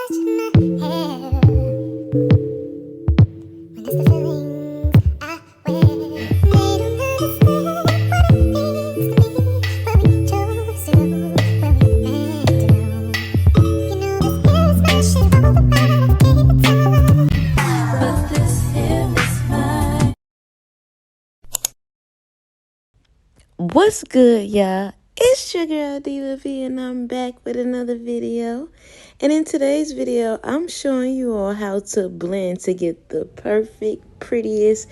What's good, y'all? It's your girl Diva V, and I'm back with another video. And in today's video, I'm showing you all how to blend to get the perfect, prettiest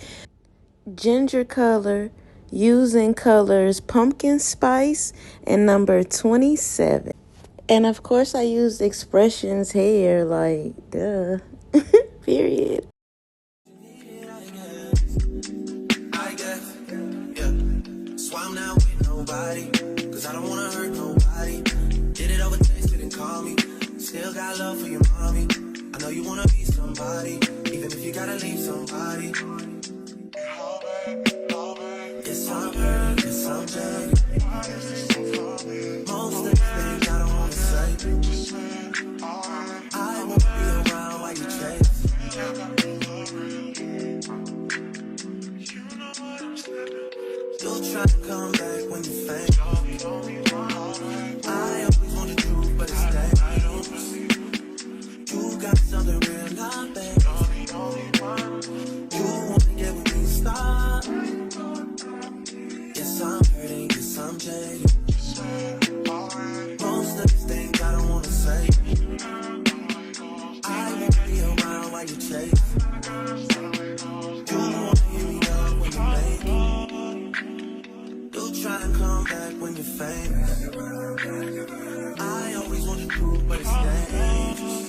ginger color using colors pumpkin spice and number 27. And of course, I used Expressions hair, like, duh. Period. I'm not with nobody, cause I don't wanna hurt nobody. Did it over text, didn't call me. Still got love for your mommy. I know you wanna be somebody, even if you gotta leave somebody. Yes, I'm hurt, yes, I'm jaded. Most of the things I don't wanna say. I won't be around while you chase. You'll try to come back when you faint. I always want the truth, but it's dangerous. You got something real, not bad. You wanna get with me, stop. Yes, I'm hurting, yes, I'm jaded. Most of these things I don't wanna say. I won't be around while you chase. You wanna hear me up when you make it. You'll try to come back when you're famous. I always want the truth, but it's dangerous.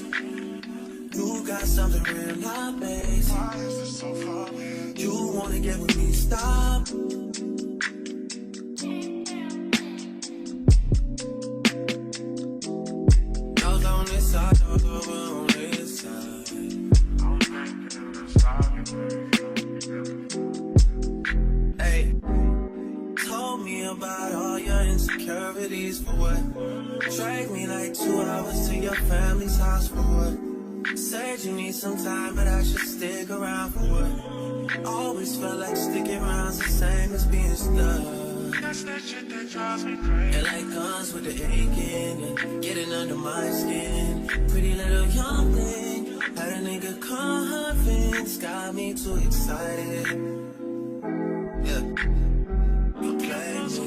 You got something real, not basic. You wanna get with me, stop. Y'all's on this side, y'all's over on this side. Hey, told me about all your insecurities for what? Drag me like 2 hours to your family's house for what? Said you need some time, but I should stick around for what? Always felt like sticking around's the same as being stuck. That's that shit that drives me crazy. It like guns with the aching and getting under my skin. Pretty little young thing, had a nigga convinced, got me too excited. Yeah, you play me.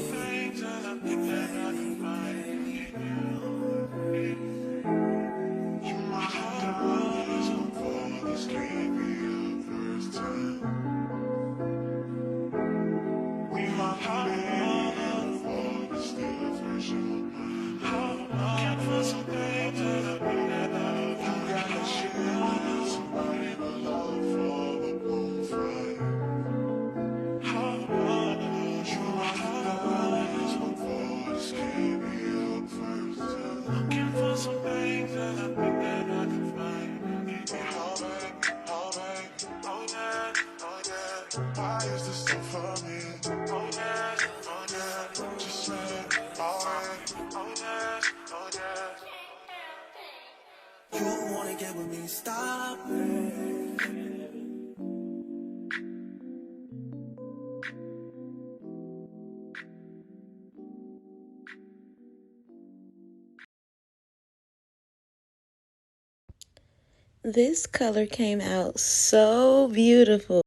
You play me. Why is this so funny? Oh yeah, oh yeah, just say alright. Oh yeah, oh yeah. You wanna get with me? Stop it. This color came out so beautiful.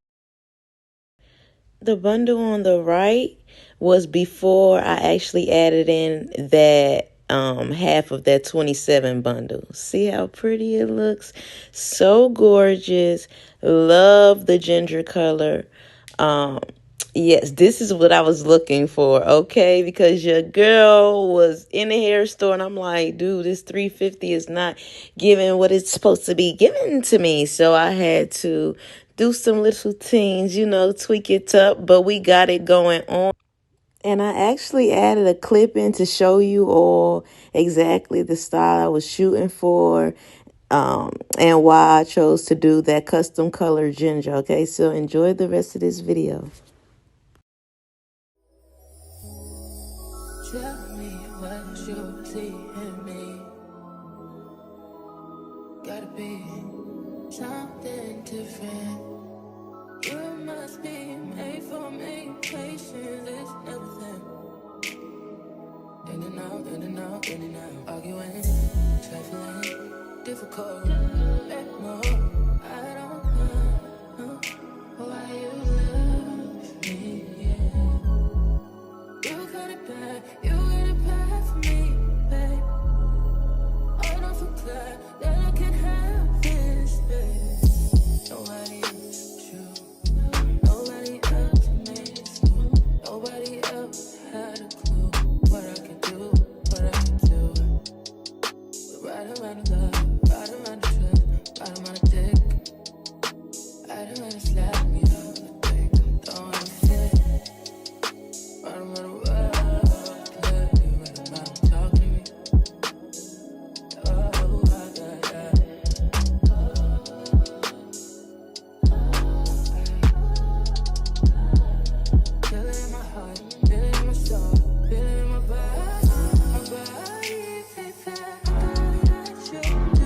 The bundle on the right was before I actually added in that half of that 27 bundle. See how pretty it looks? So gorgeous. Love the ginger color. Yes, this is what I was looking for, okay? Because your girl was in the hair store and I'm like, dude, this $350 is not giving what it's supposed to be given to me. So I had to do some little things, tweak it up, but we got it going on. And I actually added a clip in to show you all exactly the style I was shooting for, and why I chose to do that custom color ginger, okay? So enjoy the rest of this video. Tell me what you see in me. gotta be something different. You must be made for me. Patience is nothing. In and out, in and out, in and out. Arguing, trifling, difficult. Let more. I don't know why you love me. Yeah. You got it bad, you got it bad for me, babe. I don't feel glad that I can have this, babe. Nobody else true. Nobody else makes me. Nobody else had a clue what I could do, what I could do. We're right around the love, right around the trip, right around the dick. Right around the slap me up, I think I'm throwing a fit. Right around the world, play, right around the talking to me. Oh, I got that. Feel it in my heart, feel it in my soul, feel it in my body, baby. I got you.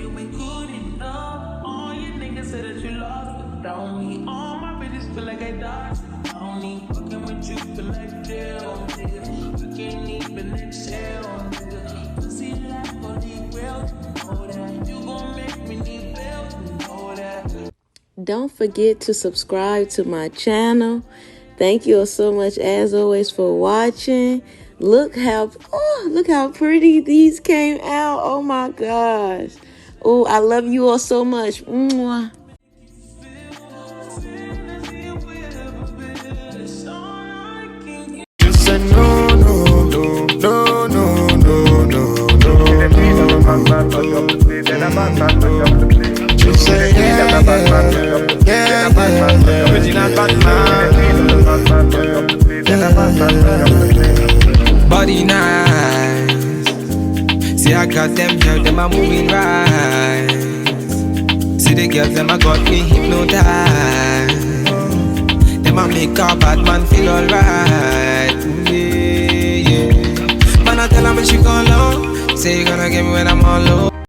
you ain't good enough. All your niggas say that you lost without me. All my bitches feel like I died. I don't need fucking with you, feel like jail, nigga. I can't even exhale, nigga. Pussy like holy grail, you know that. You gon' make me need bail, you know that. Don't forget to subscribe to my channel. Thank you all so much as always for watching. Look how pretty these came out. Oh my gosh. Oh, I love you all so much. Mwah. You said no, no, no, no, no, no, no, no. You say yeah, original Batman. Body nice. See, I got them girls, them are moving right. See the girls, them I got me hypnotized. Them a make a bad man feel alright. Yeah, yeah. Man, I tell her when she gone low. Say you gonna get me when I'm all low.